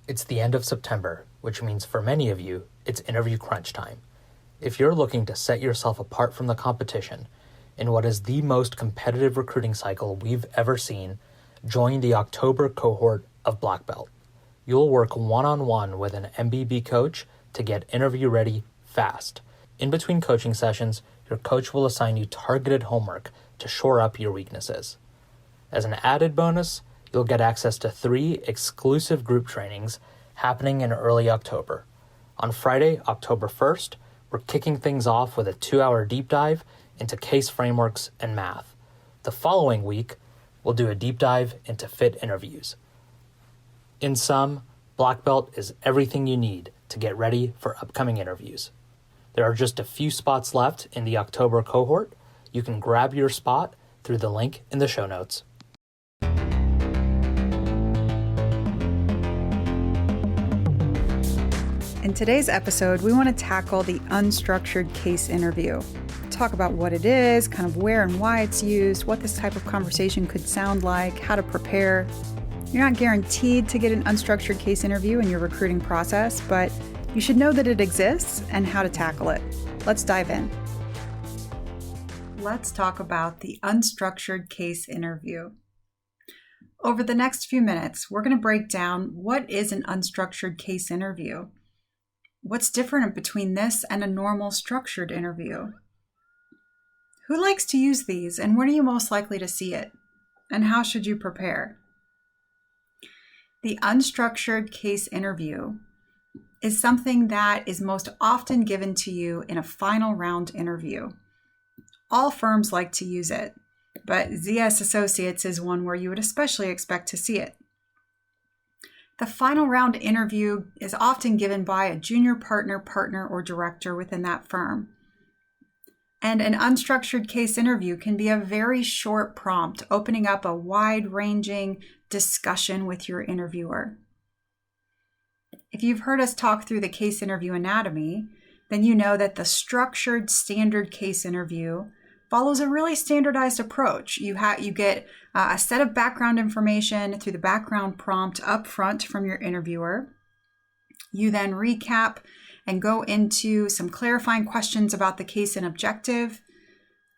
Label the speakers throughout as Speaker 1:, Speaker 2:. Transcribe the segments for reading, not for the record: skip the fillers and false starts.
Speaker 1: It's the end of September, which means for many of you, it's interview crunch time. If you're looking to set yourself apart from the competition in what is the most competitive recruiting cycle we've ever seen, join the October cohort of Black Belt. You'll work one-on-one with an MBB coach to get interview ready fast. In between coaching sessions, your coach will assign you targeted homework to shore up your weaknesses. As an added bonus, you'll get access to 3 exclusive group trainings happening in early October. On Friday, October 1st, we're kicking things off with a 2-hour deep dive into case frameworks and math. The following week, we'll do a deep dive into fit interviews. In sum, Black Belt is everything you need to get ready for upcoming interviews. There are just a few spots left in the October cohort. You can grab your spot through the link in the show notes.
Speaker 2: In today's episode, we want to tackle the unstructured case interview. Talk about what it is, kind of where and why it's used, what this type of conversation could sound like, how to prepare. You're not guaranteed to get an unstructured case interview in your recruiting process, but you should know that it exists and how to tackle it. Let's dive in. Let's talk about the unstructured case interview. Over the next few minutes, we're going to break down what is an unstructured case interview. What's different between this and a normal structured interview? Who likes to use these, and when are you most likely to see it? And how should you prepare? The unstructured case interview is something that is most often given to you in a final round interview. All firms like to use it, but ZS Associates is one where you would especially expect to see it. The final round interview is often given by a junior partner, or director within that firm. And an unstructured case interview can be a very short prompt, opening up a wide-ranging discussion with your interviewer. If you've heard us talk through the case interview anatomy, then you know that the structured standard case interview follows a really standardized approach. You get a set of background information through the background prompt up front from your interviewer. You then recap and go into some clarifying questions about the case and objective,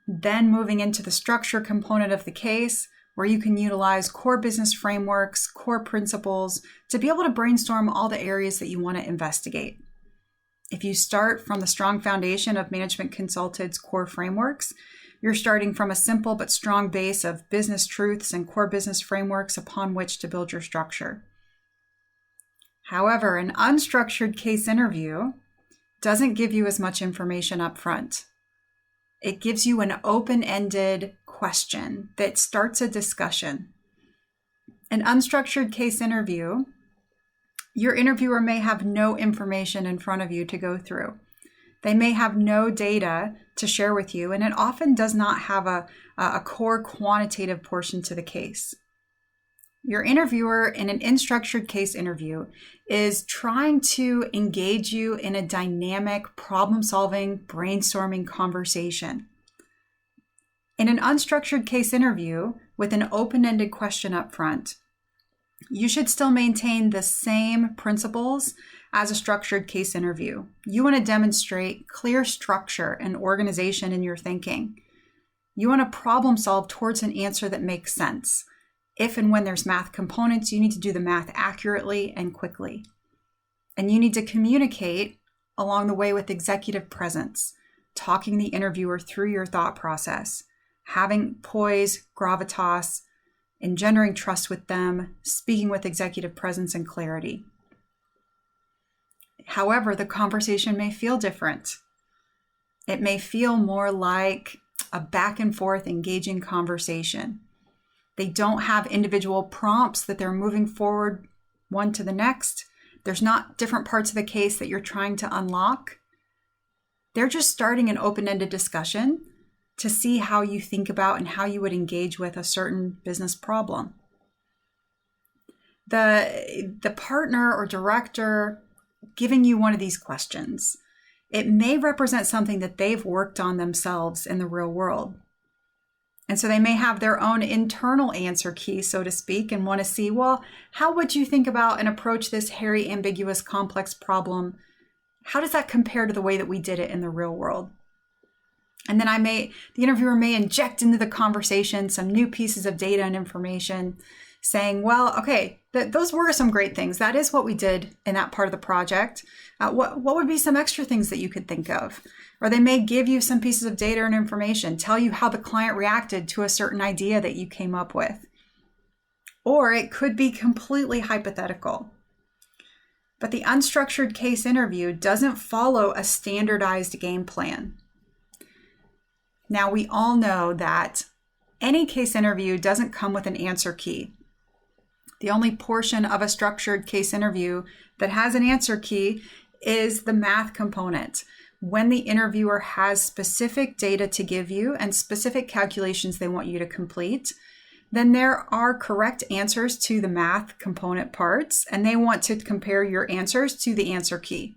Speaker 2: then moving into the structure component of the case, where you can utilize core business frameworks, core principles, to be able to brainstorm all the areas that you want to investigate. If you start from the strong foundation of Management Consulted's core frameworks, you're starting from a simple but strong base of business truths and core business frameworks upon which to build your structure. However, an unstructured case interview doesn't give you as much information up front. It gives you an open-ended question that starts a discussion. An unstructured case interview, your interviewer may have no information in front of you to go through. They may have no data to share with you, and it often does not have a core quantitative portion to the case. Your interviewer in an unstructured case interview is trying to engage you in a dynamic, problem-solving, brainstorming conversation. In an unstructured case interview with an open-ended question up front, you should still maintain the same principles as a structured case interview. You want to demonstrate clear structure and organization in your thinking. You want to problem solve towards an answer that makes sense. If and when there's math components, you need to do the math accurately and quickly. And you need to communicate along the way with executive presence, talking the interviewer through your thought process, having poise, gravitas, engendering trust with them, speaking with executive presence and clarity. However, the conversation may feel different. It may feel more like a back and forth engaging conversation. They don't have individual prompts that they're moving forward one to the next. There's not different parts of the case that you're trying to unlock. They're just starting an open-ended discussion to see how you think about and how you would engage with a certain business problem. The partner or director giving you one of these questions, it may represent something that they've worked on themselves in the real world. And so they may have their own internal answer key, so to speak, and want to see, well, how would you think about and approach this hairy, ambiguous, complex problem? How does that compare to the way that we did it in the real world? And then the interviewer may inject into the conversation some new pieces of data and information saying, well, okay, those were some great things. That is what we did in that part of the project. What would be some extra things that you could think of? Or they may give you some pieces of data and information, tell you how the client reacted to a certain idea that you came up with. Or it could be completely hypothetical. But the unstructured case interview doesn't follow a standardized game plan. Now, we all know that any case interview doesn't come with an answer key. The only portion of a structured case interview that has an answer key is the math component. When the interviewer has specific data to give you and specific calculations they want you to complete, then there are correct answers to the math component parts, and they want to compare your answers to the answer key.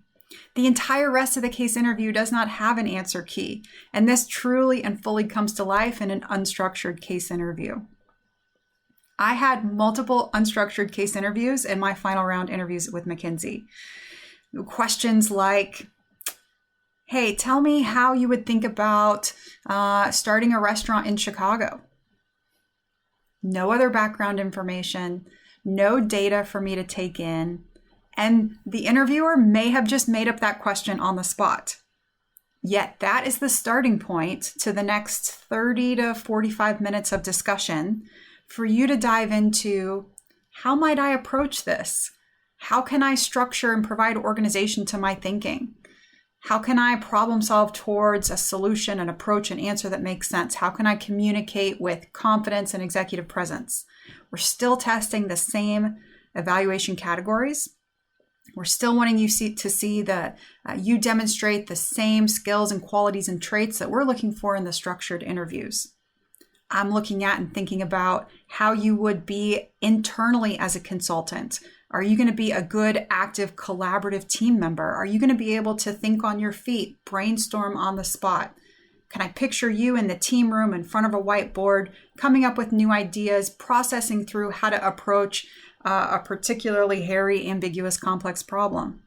Speaker 2: The entire rest of the case interview does not have an answer key, and this truly and fully comes to life in an unstructured case interview. I had multiple unstructured case interviews in my final round interviews with McKinsey. Questions like, hey, tell me how you would think about starting a restaurant in Chicago. No other background information, no data for me to take in, and the interviewer may have just made up that question on the spot. Yet that is the starting point to the next 30 to 45 minutes of discussion for you to dive into, how might I approach this? How can I structure and provide organization to my thinking? How can I problem solve towards a solution, an approach, an answer that makes sense? How can I communicate with confidence and executive presence? We're still testing the same evaluation categories. We're still wanting you to see that you demonstrate the same skills and qualities and traits that we're looking for in the structured interviews. I'm looking at and thinking about how you would be internally as a consultant. Are you going to be a good, active, collaborative team member? Are you going to be able to think on your feet, brainstorm on the spot? Can I picture you in the team room in front of a whiteboard, coming up with new ideas, processing through how to approach a particularly hairy, ambiguous, complex problem?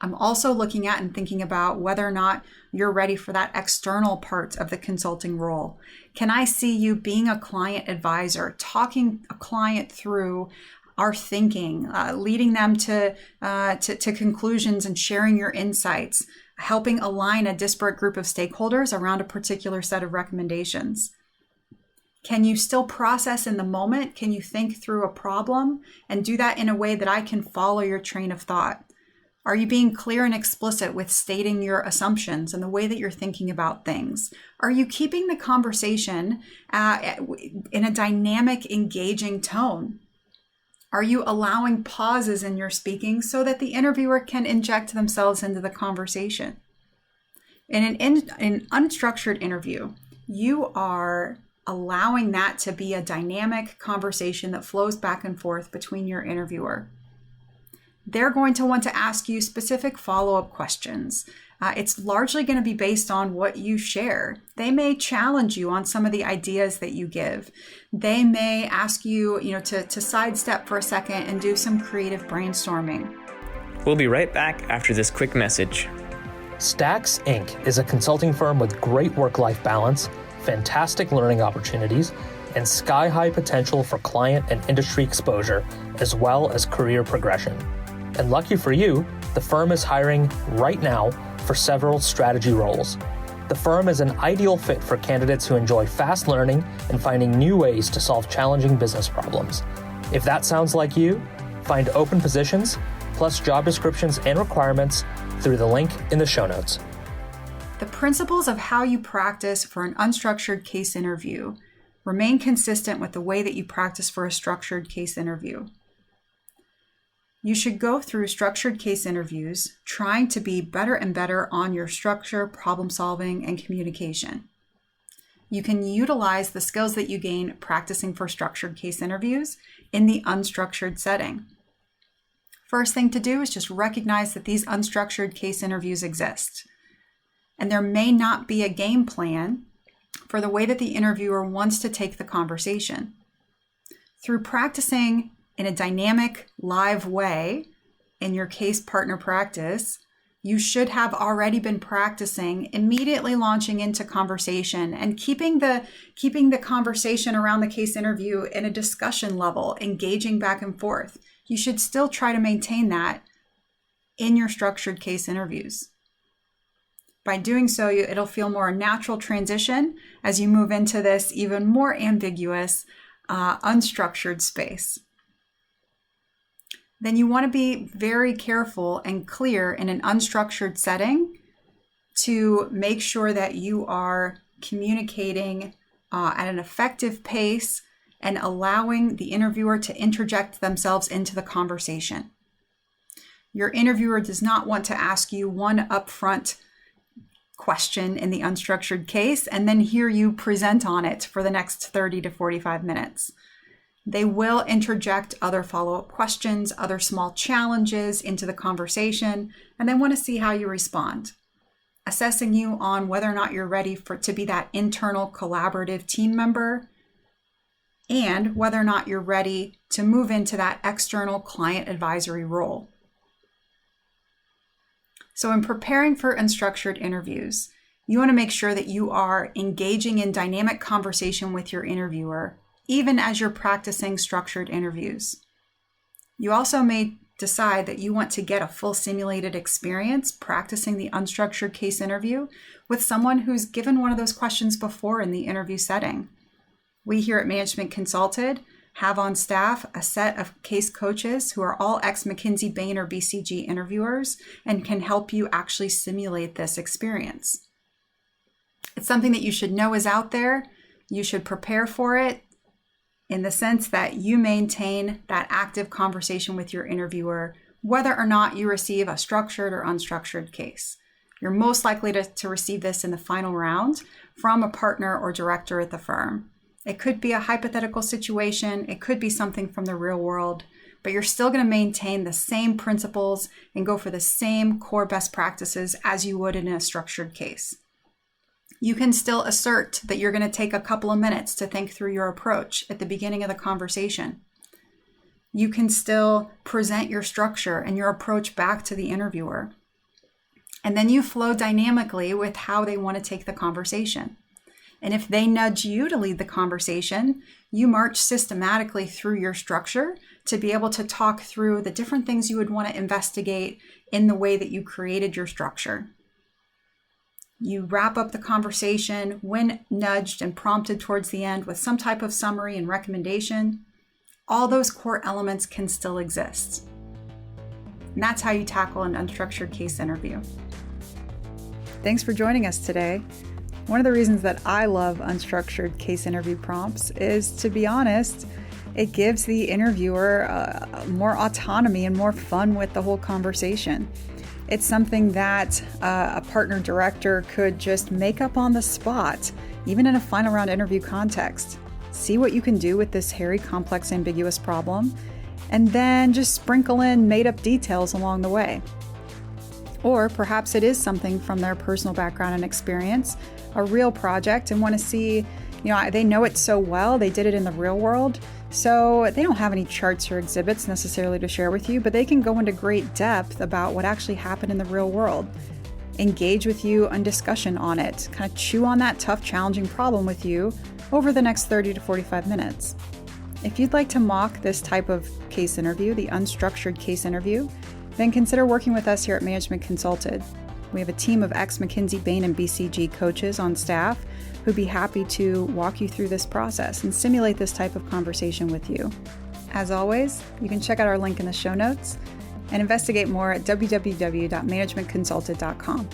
Speaker 2: I'm also looking at and thinking about whether or not you're ready for that external part of the consulting role. Can I see you being a client advisor, talking a client through our thinking, leading them to conclusions and sharing your insights, helping align a disparate group of stakeholders around a particular set of recommendations? Can you still process in the moment? Can you think through a problem and do that in a way that I can follow your train of thought? Are you being clear and explicit with stating your assumptions and the way that you're thinking about things? Are you keeping the conversation in a dynamic, engaging tone? Are you allowing pauses in your speaking so that the interviewer can inject themselves into the conversation? In an unstructured interview, you are allowing that to be a dynamic conversation that flows back and forth between your interviewer. They're going to want to ask you specific follow-up questions. It's largely going to be based on what you share. They may challenge you on some of the ideas that you give. They may ask you, to sidestep for a second and do some creative brainstorming.
Speaker 3: We'll be right back after this quick message.
Speaker 1: Stacks Inc. is a consulting firm with great work-life balance, fantastic learning opportunities, and sky-high potential for client and industry exposure, as well as career progression. And lucky for you, the firm is hiring right now for several strategy roles. The firm is an ideal fit for candidates who enjoy fast learning and finding new ways to solve challenging business problems. If that sounds like you, find open positions, plus job descriptions and requirements through the link in the show notes.
Speaker 2: The principles of how you practice for an unstructured case interview remain consistent with the way that you practice for a structured case interview. You should go through structured case interviews trying to be better and better on your structure, problem solving, and communication. You can utilize the skills that you gain practicing for structured case interviews in the unstructured setting. First thing to do is just recognize that these unstructured case interviews exist. And there may not be a game plan for the way that the interviewer wants to take the conversation. Through practicing in a dynamic, live way in your case partner practice, you should have already been practicing immediately launching into conversation and keeping the conversation around the case interview in a discussion level, engaging back and forth. You should still try to maintain that in your structured case interviews. By doing so, it'll feel more a natural transition as you move into this even more ambiguous, unstructured space. Then you want to be very careful and clear in an unstructured setting to make sure that you are communicating at an effective pace and allowing the interviewer to interject themselves into the conversation. Your interviewer does not want to ask you one upfront question in the unstructured case and then hear you present on it for the next 30 to 45 minutes. They will interject other follow-up questions, other small challenges into the conversation, and they want to see how you respond, assessing you on whether or not you're ready to be that internal collaborative team member and whether or not you're ready to move into that external client advisory role. So in preparing for unstructured interviews, you want to make sure that you are engaging in dynamic conversation with your interviewer, even as you're practicing structured interviews. You also may decide that you want to get a full simulated experience practicing the unstructured case interview with someone who's given one of those questions before in the interview setting. We here at Management Consulted have on staff a set of case coaches who are all ex-McKinsey, Bain, or BCG interviewers and can help you actually simulate this experience. It's something that you should know is out there. You should prepare for it in the sense that you maintain that active conversation with your interviewer, whether or not you receive a structured or unstructured case. You're most likely to receive this in the final round from a partner or director at the firm. It could be a hypothetical situation. It could be something from the real world, but you're still going to maintain the same principles and go for the same core best practices as you would in a structured case. You can still assert that you're going to take a couple of minutes to think through your approach at the beginning of the conversation. You can still present your structure and your approach back to the interviewer. And then you flow dynamically with how they want to take the conversation. And if they nudge you to lead the conversation, you march systematically through your structure to be able to talk through the different things you would want to investigate in the way that you created your structure. You wrap up the conversation when nudged and prompted towards the end with some type of summary and recommendation. All those core elements can still exist. And that's how you tackle an unstructured case interview. Thanks for joining us today. One of the reasons that I love unstructured case interview prompts is, to be honest, it gives the interviewer more autonomy and more fun with the whole conversation. It's something that a partner director could just make up on the spot, even in a final round interview context. See what you can do with this hairy, complex, ambiguous problem, and then just sprinkle in made-up details along the way. Or perhaps it is something from their personal background and experience, a real project, and want to see, they know it so well, they did it in the real world, so they don't have any charts or exhibits necessarily to share with you, but they can go into great depth about what actually happened in the real world. Engage with you on discussion on it, kind of chew on that tough, challenging problem with you over the next 30 to 45 minutes. If you'd like to mock this type of case interview, the unstructured case interview, then consider working with us here at Management Consulted. We have a team of ex-McKinsey, Bain, and BCG coaches on staff who'd be happy to walk you through this process and simulate this type of conversation with you. As always, you can check out our link in the show notes and investigate more at www.managementconsulted.com.